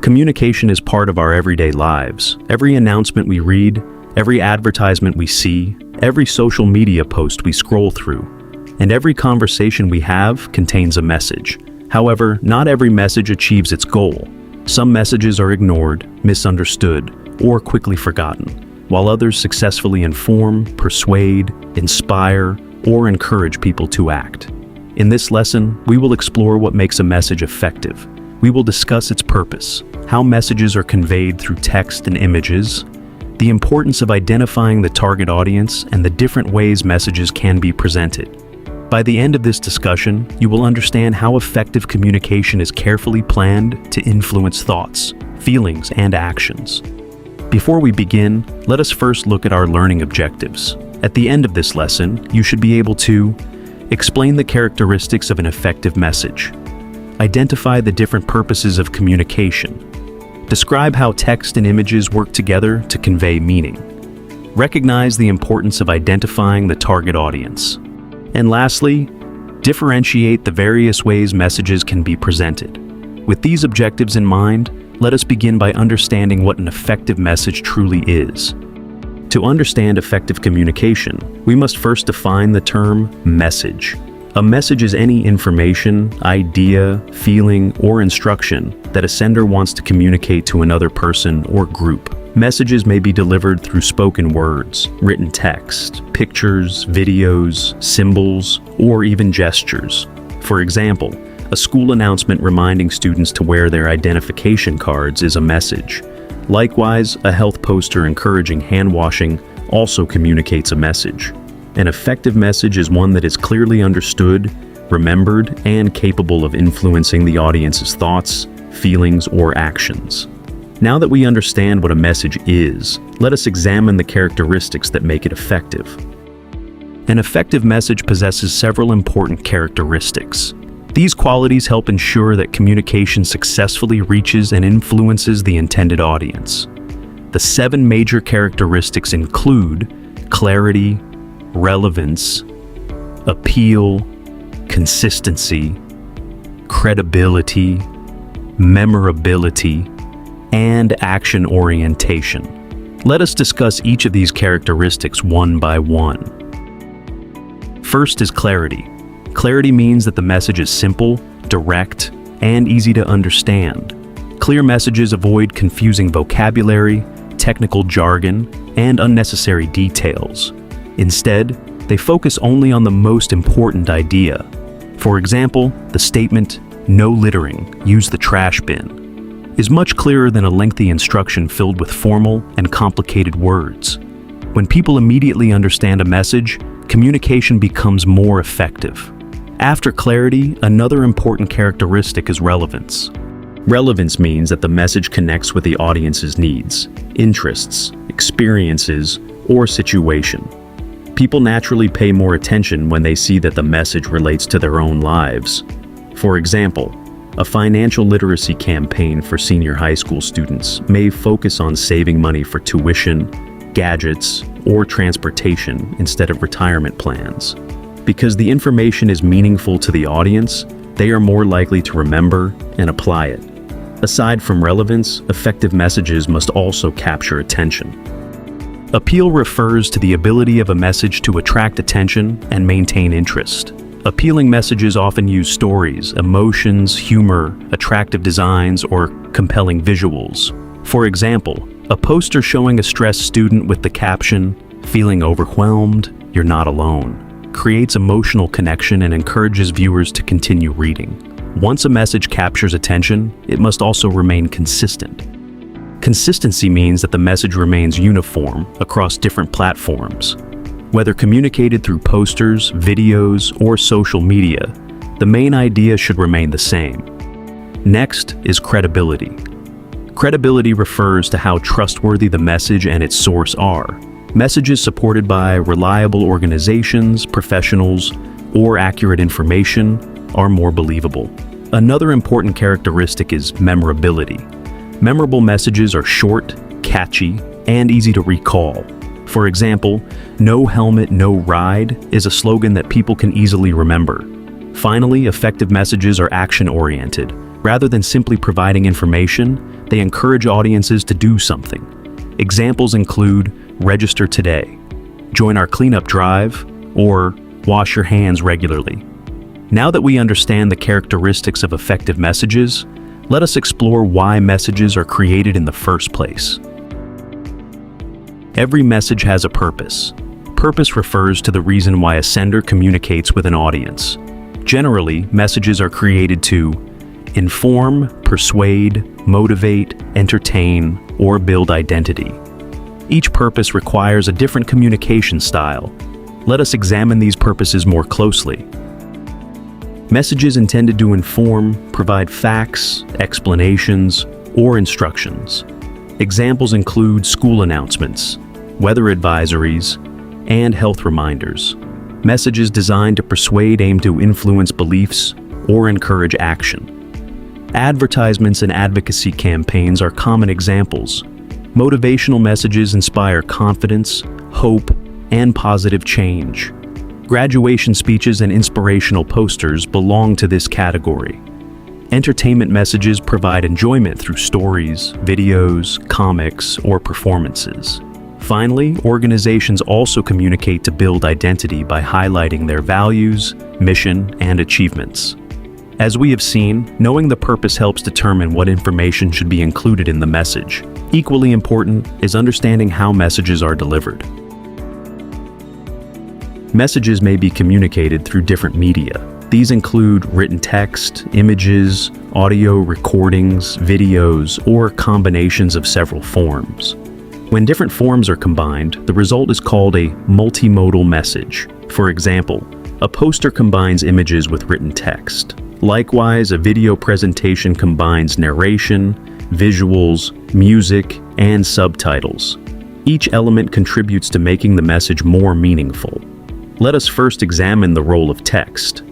Communication is part of our everyday lives. Every announcement we read, every advertisement we see, every social media post we scroll through, and every conversation we have contains a message. However, not every message achieves its goal. Some messages are ignored, misunderstood, or quickly forgotten, while others successfully inform, persuade, inspire, or encourage people to act. In this lesson, we will explore what makes a message effective. We will discuss its purpose, how messages are conveyed through text and images, the importance of identifying the target audience, and the different ways messages can be presented. By the end of this discussion, you will understand how effective communication is carefully planned to influence thoughts, feelings, and actions. Before we begin, let us first look at our learning objectives. At the end of this lesson, you should be able to explain the characteristics of an effective message, identify the different purposes of communication, describe how text and images work together to convey meaning, recognize the importance of identifying the target audience, and lastly, differentiate the various ways messages can be presented. With these objectives in mind, let us begin by understanding what an effective message truly is. To understand effective communication, we must first define the term message. A message is any information, idea, feeling, or instruction that a sender wants to communicate to another person or group. Messages may be delivered through spoken words, written text, pictures, videos, symbols, or even gestures. For example, a school announcement reminding students to wear their identification cards is a message. Likewise, a health poster encouraging hand washing also communicates a message. An effective message is one that is clearly understood, remembered, and capable of influencing the audience's thoughts, feelings, or actions. Now that we understand what a message is, let us examine the characteristics that make it effective. An effective message possesses several important characteristics. These qualities help ensure that communication successfully reaches and influences the intended audience. The 7 major characteristics include clarity, relevance, appeal, consistency, credibility, memorability, and action orientation. Let us discuss each of these characteristics one by one. First is clarity. Clarity means that the message is simple, direct, and easy to understand. Clear messages avoid confusing vocabulary, technical jargon, and unnecessary details. Instead, they focus only on the most important idea. For example, the statement, "No littering, use the trash bin," is much clearer than a lengthy instruction filled with formal and complicated words. When people immediately understand a message, communication becomes more effective. After clarity, another important characteristic is relevance. Relevance means that the message connects with the audience's needs, interests, experiences, or situation. People naturally pay more attention when they see that the message relates to their own lives. For example, a financial literacy campaign for senior high school students may focus on saving money for tuition, gadgets, or transportation instead of retirement plans. Because the information is meaningful to the audience, they are more likely to remember and apply it. Aside from relevance, effective messages must also capture attention. Appeal refers to the ability of a message to attract attention and maintain interest. Appealing messages often use stories, emotions, humor, attractive designs, or compelling visuals. For example, a poster showing a stressed student with the caption, "Feeling overwhelmed? You're not alone," creates emotional connection and encourages viewers to continue reading. Once a message captures attention, it must also remain consistent. Consistency means that the message remains uniform across different platforms. Whether communicated through posters, videos, or social media, the main idea should remain the same. Next is credibility. Credibility refers to how trustworthy the message and its source are. Messages supported by reliable organizations, professionals, or accurate information are more believable. Another important characteristic is memorability. Memorable messages are short, catchy, and easy to recall. For example, "No helmet, no ride" is a slogan that people can easily remember. Finally, effective messages are action-oriented. Rather than simply providing information, they encourage audiences to do something. Examples include register today, join our cleanup drive, or wash your hands regularly. Now that we understand the characteristics of effective messages, let us explore why messages are created in the first place. Every message has a purpose. Purpose refers to the reason why a sender communicates with an audience. Generally, messages are created to inform, persuade, motivate, entertain, or build identity. Each purpose requires a different communication style. Let us examine these purposes more closely. Messages intended to inform provide facts, explanations, or instructions. Examples include school announcements, weather advisories, and health reminders. Messages designed to persuade aim to influence beliefs or encourage action. Advertisements and advocacy campaigns are common examples. Motivational messages inspire confidence, hope, and positive change. Graduation speeches and inspirational posters belong to this category. Entertainment messages provide enjoyment through stories, videos, comics, or performances. Finally, organizations also communicate to build identity by highlighting their values, mission, and achievements. As we have seen, knowing the purpose helps determine what information should be included in the message. Equally important is understanding how messages are delivered. Messages may be communicated through different media. These include written text, images, audio recordings, videos, or combinations of several forms. When different forms are combined, the result is called a multimodal message. For example, a poster combines images with written text. Likewise, a video presentation combines narration, visuals, music, and subtitles. Each element contributes to making the message more meaningful. Let us first examine the role of text.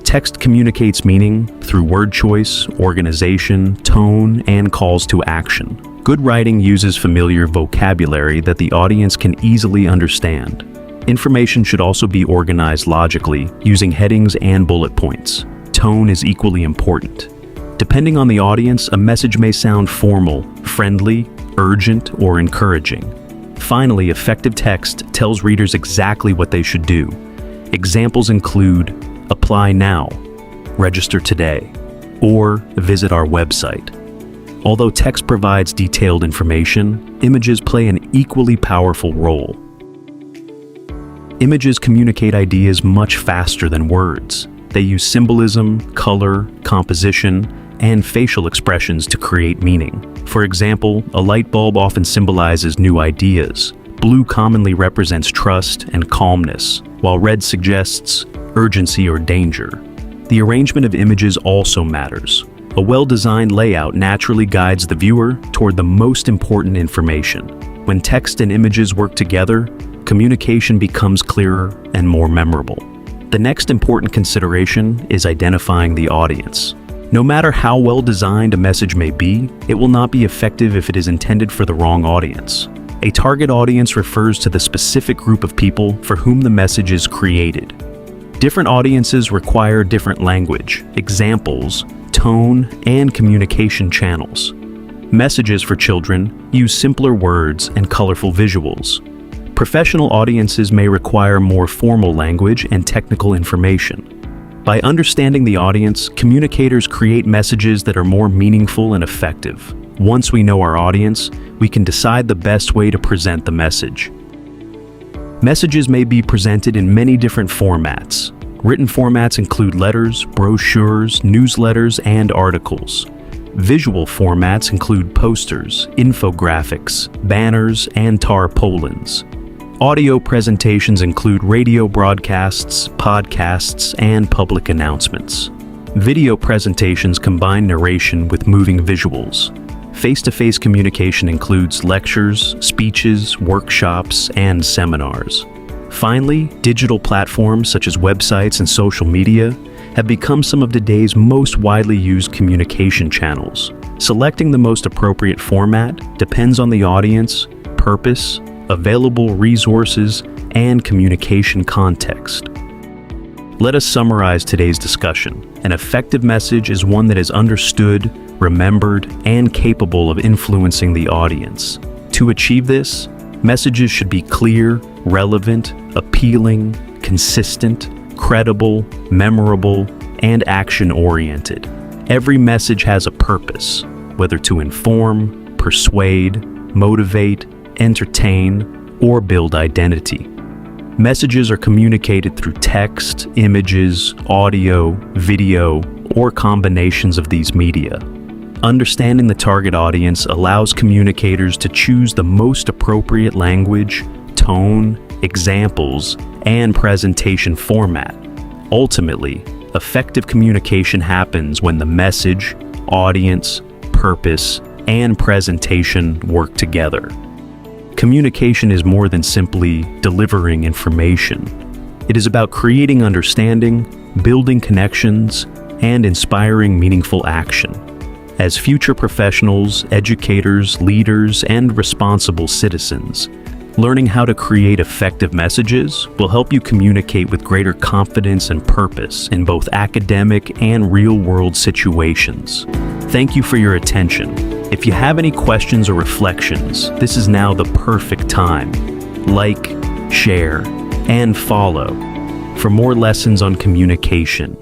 Text communicates meaning through word choice, organization, tone, and calls to action. Good writing uses familiar vocabulary that the audience can easily understand. Information should also be organized logically, using headings and bullet points. Tone is equally important. Depending on the audience, a message may sound formal, friendly, urgent, or encouraging. Finally, effective text tells readers exactly what they should do. Examples include apply now, register today, or visit our website. Although text provides detailed information, images play an equally powerful role. Images communicate ideas much faster than words. They use symbolism, color, composition, and facial expressions to create meaning. For example, a light bulb often symbolizes new ideas. Blue commonly represents trust and calmness, while red suggests urgency or danger. The arrangement of images also matters. A well-designed layout naturally guides the viewer toward the most important information. When text and images work together, communication becomes clearer and more memorable. The next important consideration is identifying the audience. No matter how well designed a message may be, it will not be effective if it is intended for the wrong audience. A target audience refers to the specific group of people for whom the message is created. Different audiences require different language, examples, tone, and communication channels. Messages for children use simpler words and colorful visuals. Professional audiences may require more formal language and technical information. By understanding the audience, communicators create messages that are more meaningful and effective. Once we know our audience, we can decide the best way to present the message. Messages may be presented in many different formats. Written formats include letters, brochures, newsletters, and articles. Visual formats include posters, infographics, banners, and tarpaulins. Audio presentations include radio broadcasts, podcasts, and public announcements. Video presentations combine narration with moving visuals. Face-to-face communication includes lectures, speeches, workshops, and seminars. Finally, digital platforms such as websites and social media have become some of today's most widely used communication channels. Selecting the most appropriate format depends on the audience, purpose, available resources, and communication context. Let us summarize today's discussion. An effective message is one that is understood, remembered, and capable of influencing the audience. To achieve this, messages should be clear, relevant, appealing, consistent, credible, memorable, and action-oriented. Every message has a purpose, whether to inform, persuade, motivate, entertain, or build identity. Messages are communicated through text, images, audio, video, or combinations of these media. Understanding the target audience allows communicators to choose the most appropriate language, tone, examples, and presentation format. Ultimately, effective communication happens when the message, audience, purpose, and presentation work together. Communication is more than simply delivering information. It is about creating understanding, building connections, and inspiring meaningful action. As future professionals, educators, leaders, and responsible citizens, learning how to create effective messages will help you communicate with greater confidence and purpose in both academic and real-world situations. Thank you for your attention. If you have any questions or reflections, this is now the perfect time. Like, share, and follow for more lessons on communication.